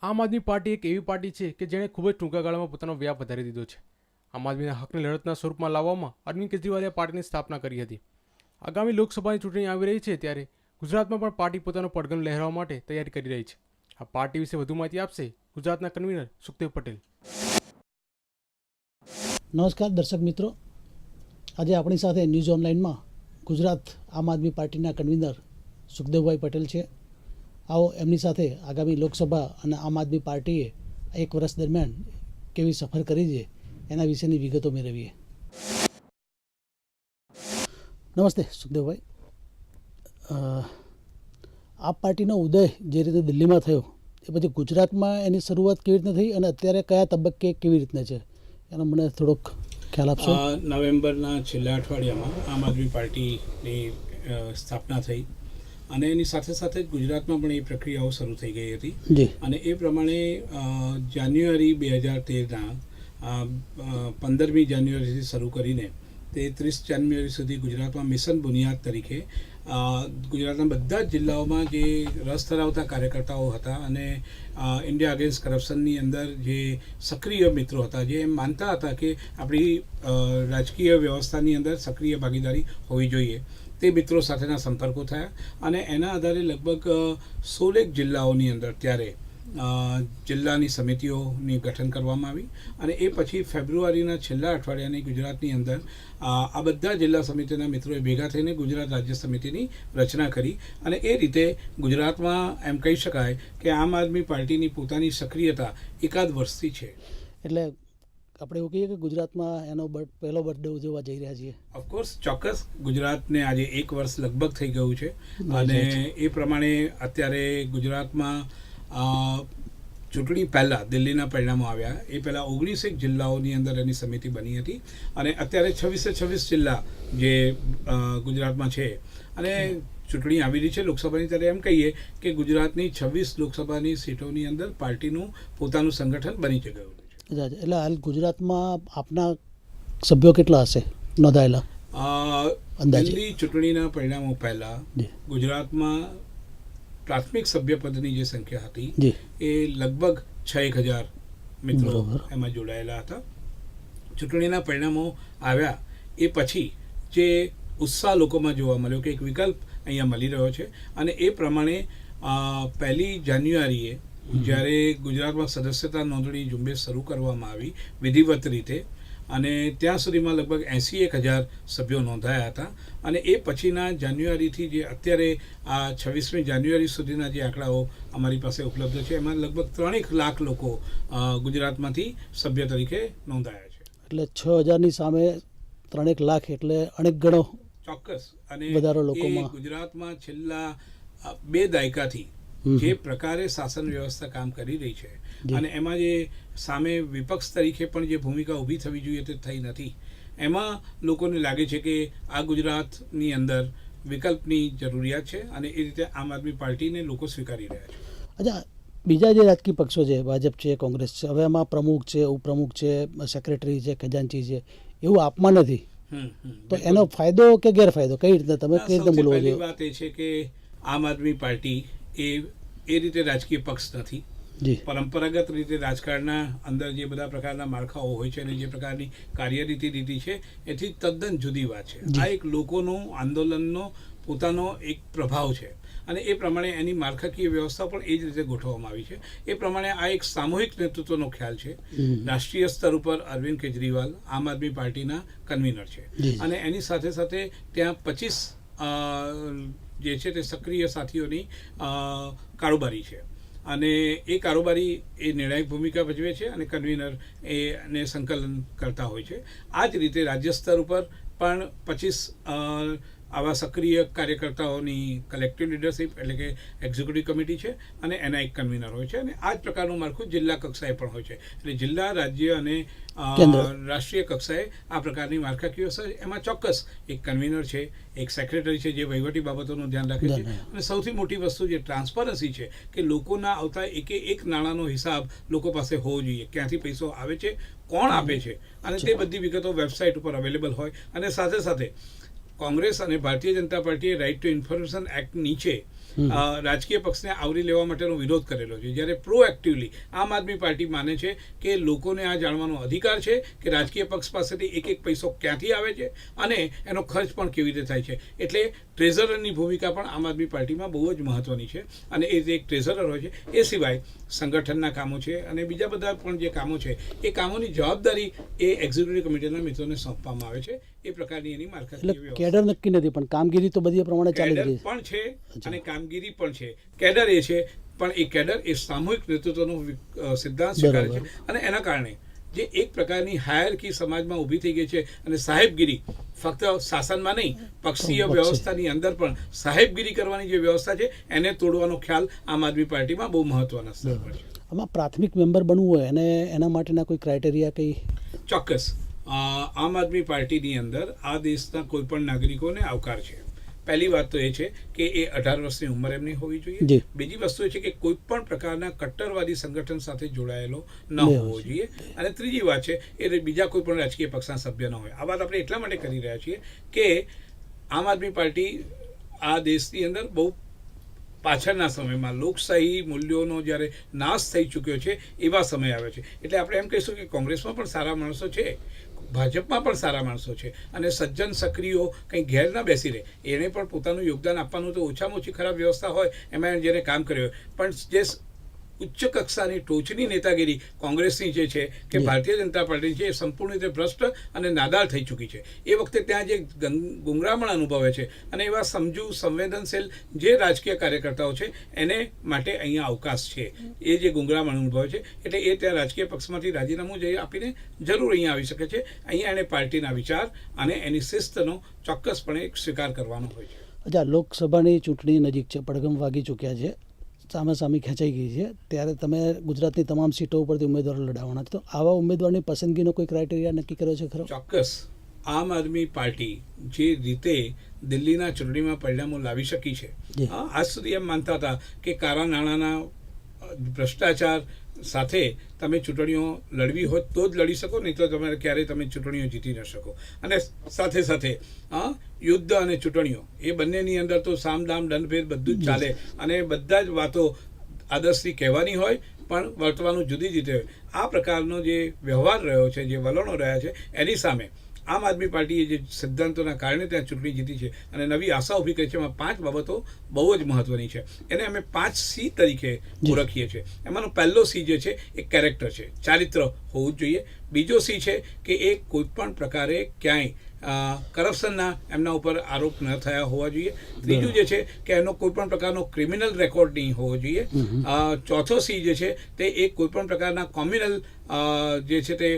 આમ આદમી પાર્ટી એક એવી પાર્ટી છે કે જેણે ખૂબ જ ટૂંકા ગાળામાં પોતાનો વ્યાપ વધારી દીધો છે. આમ આદમીના હકને લડતના સ્વરૂપમાં લાવવામાં અરવિંદ કેજરીવાલે પાર્ટીની સ્થાપના કરી હતી. આગામી લોકસભાની ચૂંટણી આવી રહી છે ત્યારે ગુજરાતમાં પણ પાર્ટી પોતાનો પડઘમ લહેરાવવા માટે તૈયારી કરી રહી છે. આ પાર્ટી વિશે વધુ માહિતી આપશે ગુજરાતના કન્વીનર સુખદેવ પટેલ. નમસ્કાર દર્શક મિત્રો, આજે આપણી સાથે ન્યૂઝ ઓનલાઈનમાં ગુજરાત આમ આદમી પાર્ટીના કન્વીનર સુખદેવભાઈ પટેલ છે. આવો એમની સાથે આગામી લોકસભા અને આમ આદમી પાર્ટીએ એક વર્ષ દરમિયાન કેવી સફર કરી છે એના વિશેની વિગતો મેળવીએ. નમસ્તે સુખદેવભાઈ, આપ પાર્ટીનો ઉદય જે રીતે દિલ્હીમાં થયો એ પછી ગુજરાતમાં એની શરૂઆત કેવી રીતના થઈ અને અત્યારે કયા તબક્કે કેવી રીતના છે એનો મને થોડોક ખ્યાલ આપશો. નવેમ્બરના છેલ્લા અઠવાડિયામાં આમ આદમી પાર્ટીની સ્થાપના થઈ અને એની સાથે સાથે જ ગુજરાતમાં પણ એ પ્રક્રિયાઓ શરૂ થઈ ગઈ હતી. અને એ પ્રમાણે જાન્યુઆરી 2013ના 15મી જાન્યુઆરીથી શરૂ કરીને તે 30 જાન્યુઆરી સુધી ગુજરાતમાં મિશન બુનિયાદ તરીકે ગુજરાતના બધા જ જિલ્લાઓમાં જે રસ ધરાવતા કાર્યકર્તાઓ હતા અને ઇન્ડિયા અગેન્સ્ટ કરપ્શનની અંદર જે સક્રિય મિત્રો હતા, જે એમ માનતા હતા કે આપણી રાજકીય વ્યવસ્થાની અંદર સક્રિય ભાગીદારી હોવી જોઈએ, તે મિત્રો સાથેના સંપર્કો થયા અને એના આધારે લગભગ 16 જિલ્લાઓની અંદર ત્યારે જિલ્લાની સમિતિઓની ગઠન કરવામાં આવી અને એ પછી ફેબ્રુઆરીના છેલ્લા અઠવાડિયાની ગુજરાતની અંદર આ બધા જિલ્લા સમિતિના મિત્રોએ ભેગા થઈને ગુજરાત રાજ્ય સમિતિની રચના કરી અને એ રીતે ગુજરાતમાં એમ કહી શકાય કે આમ આદમી પાર્ટીની પોતાની સક્રિયતા એકાદ વર્ષથી છે. એટલે આપણે એવું કહીએ કે ગુજરાતમાં એનો પહેલો બર્થડે ઉજવવા જઈ રહ્યા છીએ. ઓફકોર્સ, ચોક્કસ. ગુજરાતને આજે એક વર્ષ લગભગ થઈ ગયું છે અને એ પ્રમાણે અત્યારે ગુજરાતમાં ચૂંટણી પહેલાં દિલ્હીના પરિણામો આવ્યા એ પહેલાં 19 જિલ્લાઓની અંદર એની સમિતિ બની હતી અને અત્યારે 26 જિલ્લા જે ગુજરાતમાં છે અને ચૂંટણી આવી રહી છે લોકસભાની. ત્યારે એમ કહીએ કે ગુજરાતની 26 લોકસભાની સીટોની અંદર પાર્ટીનું પોતાનું સંગઠન બની ગયું છે. એટલે હાલ ગુજરાતમાં આપના સભ્યો કેટલા હશે નોંધાયેલા? દિલ્હી ચૂંટણીના પરિણામો પહેલાં ગુજરાતમાં પ્રાથમિક સભ્યપદની જે સંખ્યા હતી એ લગભગ 6,000 મિત્રો એમાં જોડાયેલા હતા. ચૂંટણીના પરિણામો આવ્યા એ પછી જે ઉત્સાહ લોકોમાં જોવા મળ્યો કે એક વિકલ્પ અહીંયા મળી રહ્યો છે અને એ પ્રમાણે 1 જાન્યુઆરીએ જ્યારે ગુજરાતમાં સદસ્યતા નોંધણી ઝુંબેશ શરૂ કરવામાં આવી વિધિવત રીતે અને ત્યાં સુધીમાં લગભગ 81,000 સભ્યો નોંધાયા હતા અને એ પછીના જાન્યુઆરીથી જે અત્યારે આ 26મી જાન્યુઆરી સુધીના જે આંકડાઓ અમારી પાસે ઉપલબ્ધ છે એમાં લગભગ 3 લાખ લોકો ગુજરાતમાંથી સભ્ય તરીકે નોંધાયા છે. એટલે 6,000ની સામે 3 લાખ એટલે અનેક ગણો. ચોક્કસ. અને વધારો લોકોમાં ગુજરાતમાં છેલ્લા 2 દાયકાથી જે પ્રકારે શાસન વ્યવસ્થા કામ કરી રહી છે અને એમાં જે સામે વિપક્ષ તરીકે પણ જે ભૂમિકા ઊભી થવી જોઈએ તે થઈ નથી, એમાં લોકોને લાગે છે કે આ ગુજરાતની અંદર વિકલ્પની જરૂરિયાત છે અને એ રીતે આમ આદમી પાર્ટીને લોકો સ્વીકારી રહ્યા છે. અચ્છા, બીજા જે રાજકીય પક્ષો છે, ભાજપ છે, કોંગ્રેસ છે, હવે એમાં પ્રમુખ છે, ઉપપ્રમુખ છે, સેક્રેટરી છે, ખજાનચી છે, એવું આપમાં નથી, તો એનો ફાયદો કે ગેરફાયદો કઈ રીતે તમે કઈ રીતે બોલવો જોઈએ? વાત એ છે કે આમ આદમી પાર્ટી એ રીતે રાજકીય પક્ષ નથી. પરંપરાગત રીતે રાજકારણના અંદર જે બધા પ્રકારના માળખાઓ હોય છે અને જે પ્રકારની કાર્યરીતિ રીતિ છે એથી તદ્દન જુદી વાત છે. આ એક લોકોનો આંદોલનનો પોતાનો એક પ્રભાવ છે અને એ પ્રમાણે એની માળખાકીય વ્યવસ્થા પણ એ જ રીતે ગોઠવવામાં આવી છે. એ પ્રમાણે આ એક સામૂહિક નેતૃત્વનો ખ્યાલ છે. રાષ્ટ્રીય સ્તર ઉપર અરવિંદ કેજરીવાલ આમ આદમી પાર્ટીના કન્વીનર છે અને એની સાથે સાથે ત્યાં 25 જે છે તે સક્રિય સાથીઓની કારોબારી છે અને એ કારોબારી એ નિર્ણાયક ભૂમિકા ભજવે છે અને કન્વીનર એને સંકલન કરતા હોય છે. આ જ રીતે રાજ્ય સ્તર ઉપર પણ 25 આવા સક્રિય કાર્યકર્તાઓની કલેક્ટિવ લીડરશિપ એટલે કે એક્ઝિક્યુટિવ કમિટી છે અને એના એક કન્વીનર હોય છે અને આ જ પ્રકારનું માળખું જિલ્લા કક્ષાએ પણ હોય છે. એટલે જિલ્લા, રાજ્ય અને રાષ્ટ્રીય કક્ષાએ આ પ્રકારની માળખાકીય વ્યવસ્થા. એમાં ચોક્કસ એક કન્વીનર છે, એક સેક્રેટરી છે જે વહીવટી બાબતોનું ધ્યાન રાખે છે અને સૌથી મોટી વસ્તુ જે ટ્રાન્સપરન્સી છે કે લોકોના આવતા એક નાણાંનો હિસાબ લોકો પાસે હોવો જોઈએ, ક્યાંથી પૈસો આવે છે, કોણ આપે છે અને તે બધી વિગતો વેબસાઇટ ઉપર અવેલેબલ હોય અને સાથે સાથે કોંગ્રેસ અને ભારતીય જનતા પાર્ટીએ રાઇટ ટુ ઇન્ફોર્મેશન એક્ટ નીચે રાજકીય પક્ષને આવરી લેવા માટેનો વિરોધ કરેલો છે, જ્યારે પ્રોએક્ટિવલી આમ આદમી પાર્ટી માને છે કે લોકોને આ જાણવાનો અધિકાર છે કે રાજકીય પક્ષ પાસેથી એક એક પૈસો ક્યાંથી આવે છે અને એનો ખર્ચ પણ કેવી રીતે થાય છે. એટલે ટ્રેઝરરની ભૂમિકા પણ આમ આદમી પાર્ટીમાં બહુ જ મહત્વની છે અને એ એક ટ્રેઝરર હોય છે. એ સિવાય સંગઠનના કામો છે અને બીજા બધા પણ જે કામો છે એ કામોની જવાબદારી એ એક્ઝિક્યુટિવ કમિટીના મિત્રોને સોંપવામાં આવે છે. એ પ્રકારની એની માળખાકીય કેડર નક્કી નથી, પણ કામગીરી તો બધી પ્રમાણે ચાલી રહી પણ છે અને કામગીરી પણ છે. કેડર એ છે, પણ એ કેડર એ સામૂહિક નેતૃત્વનો સિદ્ધાંત સ્વીકારે છે અને એના કારણે જે એક પ્રકારની હાયરકી સમાજમાં ઊભી થઈ ગઈ છે અને સાહેબગીરી ફક્ત શાસનમાં નહીં, પક્ષીય વ્યવસ્થાની અંદર પણ સાહેબગીરી કરવાની જે વ્યવસ્થા છે એને તોડવાનો ખ્યાલ આમ આદમી પાર્ટીમાં બહુ મહત્વના સ્તર પર છે. આમાં પ્રાથમિક મેમ્બર બનવું હોય અને એના માટેના કોઈ ક્રાઇટેરિયા કંઈ? ચોક્કસ આમ આદમી પાર્ટીની અંદર આ દેશના કોઈ પણ નાગરિકોને આવકાર છે. પહેલી વાત તો એ છે કે એ 18 વર્ષની ઉંમર એમની હોવી જોઈએ. બીજી વસ્તુ એ છે કે કોઈ પણ પ્રકારના કટ્ટરવાદી સંગઠન સાથે જોડાયેલો ન હોવો જોઈએ. અને ત્રીજી વાત છે એ બીજા કોઈ પણ રાજકીય પક્ષના સભ્ય ન હોય. આ વાત આપણે એટલા માટે કરી રહ્યા છીએ કે આમ આદમી પાર્ટી આ દેશની અંદર બહુ પાછળના સમયમાં લોકશાહી મૂલ્યોનો જ્યારે નાશ થઈ ચૂક્યો છે એવા સમય આવે છે. એટલે આપણે એમ કહીશું કે કોંગ્રેસમાં પણ સારા માણસો છે, ભાજપમાં પણ સારા માણસો છે અને સજ્જન સક્રિયો કંઈ ઘેર ના બેસી રહે, એને પણ પોતાનું યોગદાન આપવાનું તો ઓછામાં ઓછી ખરાબ વ્યવસ્થા હોય એમાં જેને કામ કર્યું હોય. પણ જે ઉચ્ચ કક્ષાની ટોચની નેતાગીરી કોંગ્રેસની જે છે કે ભારતીય જનતા પાર્ટી છે એ સંપૂર્ણ રીતે ભ્રષ્ટ અને નાદાળ થઈ ચૂકી છે. એ વખતે ત્યાં જે ગુંગરામણ અનુભવે છે અને એવા સમજુ સંવેદનશીલ જે રાજકીય કાર્યકર્તાઓ છે એને માટે અહીંયા અવકાશ છે. એ જે ગુંગરામણ અનુભવે છે એટલે એ ત્યાં રાજકીય પક્ષમાંથી રાજીનામું જઈ આપીને જરૂર અહીંયા આવી શકે છે. અહીંયા એને પાર્ટીના વિચાર અને એની શિસ્તનો ચોક્કસપણે સ્વીકાર કરવાનો હોય છે. અચ્છા, લોકસભાની ચૂંટણી નજીક છે, પડઘમ વાગી ચૂક્યા છે, સામે ખેંચાઈ ગઈ છે, ત્યારે તમે ગુજરાતની તમામ સીટો ઉપરથી ઉમેદવારો લડાવવાના છે, તો આવા ઉમેદવારની પસંદગીનો કોઈ ક્રાઇટેરિયા નક્કી કર્યો છે ખરો? ચોક્કસ. આમ આદમી પાર્ટી જે રીતે દિલ્હીના ચૂંટણીમાં પરિણામો લાવી શકી છે, આજ સુધી એમ માનતા હતા કે કાળા નાણાંના ભ્રષ્ટાચાર સાથે તમે ચૂંટણીઓ લડવી હોય તો જ લડી શકો, નહીં તો તમારે ક્યારેય તમે ચૂંટણીઓ જીતી ન શકો. અને સાથે સાથે યુદ્ધ અને ચૂંટણીઓ એ બંનેની અંદર તો સામ દામ દંડભેદ બધું જ ચાલે અને બધા જ વાતો આદર્શથી કહેવાની હોય પણ વર્તવાનું જુદી રીતે હોય. આ પ્રકારનો જે વ્યવહાર રહ્યો છે, જે વલણો રહ્યા છે, એની સામે આમ આદમી પાર્ટીએ જે સિદ્ધાંતોના કારણે ત્યાં ચૂંટણી જીતી છે અને નવી આશા ઊભી કરી છે. એમાં 5 બાબતો બહુ જ મહત્વની છે. એને અમે 5C તરીકે ઓળખીએ છીએ. એમાંનો પહેલો C જે છે એ કેરેક્ટર છે, ચારિત્ર હોવું જ જોઈએ. બીજો C છે કે એ કોઈ પણ પ્રકારે ક્યાંય કરપ્શનના એમના ઉપર આરોપ ન થયા હોવા જોઈએ. ત્રીજું જે છે કે એનો કોઈ પણ પ્રકારનો ક્રિમિનલ રેકોર્ડ નહીં હોવો જોઈએ. ચોથો C જે છે તે એ કોઈ પણ પ્રકારના કોમ્યુનલ જે છે તે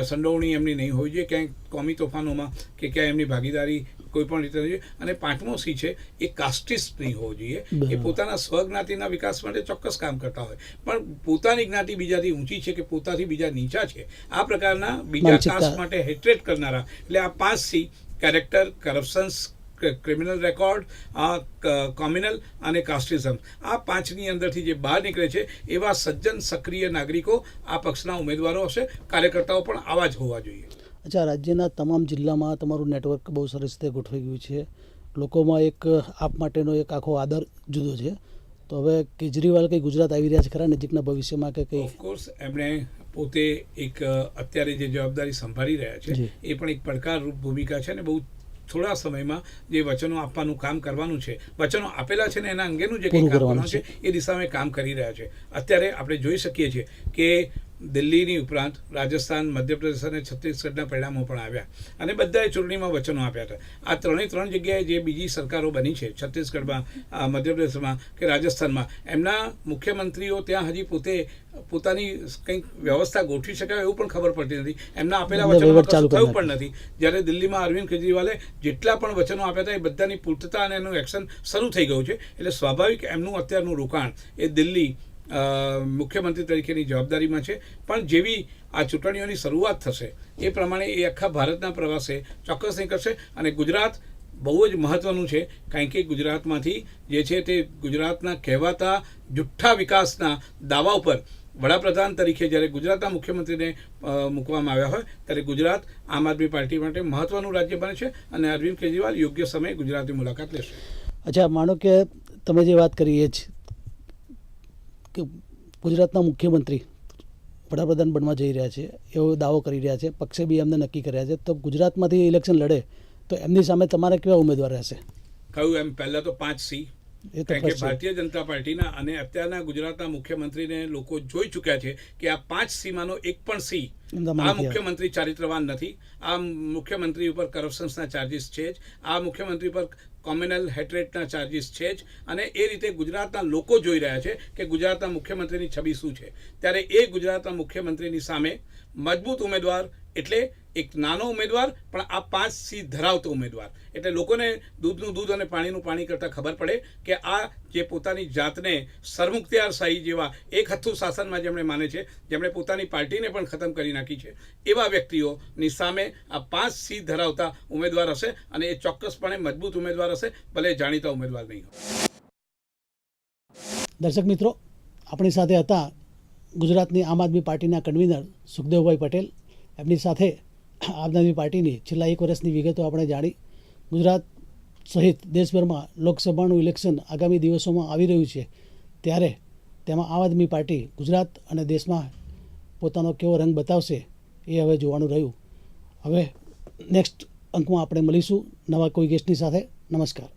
સંડોવણી એમની નહીં હોવી જોઈએ, ક્યાંય કોમી તોફાનોમાં કે ક્યાંય એમની ભાગીદારી કોઈ પણ રીતે જોઈએ. અને 5મો C છે એ કાસ્ટિસ્ટ નહીં હોવો જોઈએ. એ પોતાના સ્વજ્ઞાતિના વિકાસ માટે ચોક્કસ કામ કરતા હોય પણ પોતાની જ્ઞાતિ બીજાથી ઊંચી છે કે પોતાથી બીજા નીચા છે, આ પ્રકારના બીજા કાસ્ટ માટે હેટ્રેટ કરનારા. એટલે આ 5C character, corruptions, criminal record, communal અને કાસ્ટિઝમ, આ 5ની અંદરથી જે બહાર નીકળે છે એવા સજ્જન સક્રિય નાગરિકો આ પક્ષના ઉમેદવારો હશે. કાર્યકર્તાઓ પણ આવા જ હોવા જોઈએ. અચ્છા, રાજ્યના તમામ જિલ્લામાં તમારું નેટવર્ક બહુ સરસ રીતે ગોઠવાઈ ગયું છે. લોકોમાં એક આપ માટેનો એક આખો આદર જુદો છે. તો હવે કેજરીવાલ કંઈ ગુજરાત આવી રહ્યા છે ખરા નજીકના ભવિષ્યમાં કે કંઈ? ઓફકોર્સ એમણે પોતે એક અત્યારે જે જવાબદારી સંભાળી રહ્યા છે એ પણ એક પડકારરૂપ ભૂમિકા છે અને બહુ થોડા સમયમાં જે વચનો આપવાનું કામ કરવાનું છે, વચનો આપેલા છે ને એના અંગેનું જે કંઈ કામ કરવાનું છે એ દિશામાં કામ કરી રહ્યા છે. અત્યારે આપણે જોઈ શકીએ છીએ કે દિલ્હીની ઉપરાંત રાજસ્થાન, મધ્યપ્રદેશ અને છત્તીસગઢના પરિણામો પણ આવ્યા અને બધાએ ચૂંટણીમાં વચનો આપ્યા હતા. આ 3 જગ્યાએ જે બીજી સરકારો બની છે, છત્તીસગઢમાં, મધ્યપ્રદેશમાં કે રાજસ્થાનમાં, એમના મુખ્યમંત્રીઓ ત્યાં હજી પોતાની કંઈક વ્યવસ્થા ગોઠવી શકાય એવું પણ ખબર પડતી નથી. એમના આપેલા વચનો થયું પણ નથી. જ્યારે દિલ્હીમાં અરવિંદ કેજરીવાલે જેટલા પણ વચનો આપ્યા હતા એ બધાની પૂર્તતા અને એનું એક્શન શરૂ થઈ ગયું છે. એટલે સ્વાભાવિક એમનું અત્યારનું રોકાણ એ દિલ્હી મુખ્યમંત્રી તરીકેની જવાબદારીમાં છે. પણ જેવી આ ચૂંટણીઓની શરૂઆત થશે એ પ્રમાણે એ આખા ભારતના પ્રવાસે ચોક્કસ નીકળશે. અને ગુજરાત બહુ જ મહત્વનું છે કારણ કે ગુજરાતમાંથી જે છે તે ગુજરાતના કહેવાતા જુઠ્ઠા વિકાસના દાવા ઉપર વડાપ્રધાન તરીકે જ્યારે ગુજરાતના મુખ્યમંત્રીને મૂકવામાં આવ્યા હોય ત્યારે ગુજરાત આમ આદમી પાર્ટી માટે મહત્વનું રાજ્ય બને છે અને અરવિંદ કેજરીવાલ યોગ્ય સમયે ગુજરાતની મુલાકાત લેશે. અચ્છા, માનો કે તમે જે વાત કરી એ જ કે ગુજરાતના મુખ્યમંત્રી વડાપ્રધાન બનવા જઈ રહ્યા છે એવો દાવો કરી રહ્યા છે, પક્ષે બી એમને નક્કી કર્યા છે, તો ગુજરાતમાંથી ઇલેક્શન લડે તો એમની સામે તમારે કેવા ઉમેદવાર રહેશે? કહ્યું એમ પહેલાં તો 5 સી, એ તો કારણ કે first છે. ભારતીય જનતા પાર્ટીના અને અત્યારના ગુજરાતના મુખ્યમંત્રીને લોકો જોઈ ચૂક્યા છે કે આ 5 સીમાંનો એક પણ સી એમનામાં આ નથી મુખ્યમંત્રી ચારિત્રવાન નથી. આ મુખ્યમંત્રી ઉપર કરપ્શન્સના ચાર્જિસ છે જ, આ મુખ્યમંત્રી પર કોમ્યુનલ હેટ્રેટના ચાર્જિસ છે જ, અને એ રીતે ગુજરાતના લોકો જોઈ રહ્યા છે કે ગુજરાતના મુખ્યમંત્રીની છબી શું છે. ત્યારે એ ગુજરાતના મુખ્યમંત્રીની સામે મજબૂત ઉમેદવાર એટલે એક નાનો ઉમેદવાર પણ આ 5 સી ધરાવતો ઉમેદવાર, એટલે લોકોને દૂધનું દૂધ અને પાણીનું પાણી કરતાં ખબર પડે કે આ જે પોતાની જાતને સરમુખત્યારશાહી જેવા એક હથ્થુ શાસનમાં જેમણે માને છે, જેમણે પોતાની પાર્ટીને પણ ખતમ કરી નાખી છે, એવા વ્યક્તિઓની સામે આ 5 સી ધરાવતા ઉમેદવાર હશે અને એ ચોક્કસપણે મજબૂત ઉમેદવાર હશે, ભલે જાણીતા ઉમેદવાર નહીં હોય. દર્શક મિત્રો, આપણી સાથે હતા ગુજરાતની આમ આદમી પાર્ટીના કન્વીનર સુખદેવભાઈ પટેલ. એમની સાથે આમ આદમી પાર્ટીની છેલ્લા 1 વર્ષની વિગતો આપણે જાણી. ગુજરાત સહિત દેશભરમાં લોકસભાનું ઇલેક્શન આગામી દિવસોમાં આવી રહ્યું છે, ત્યારે તેમાં આમ આદમી પાર્ટી ગુજરાત અને દેશમાં પોતાનો કેવો રંગ બતાવશે એ હવે જોવાનું રહ્યું. હવે નેક્સ્ટ અંકમાં આપણે મળીશું નવા કોઈ ગેસ્ટની સાથે. નમસ્કાર.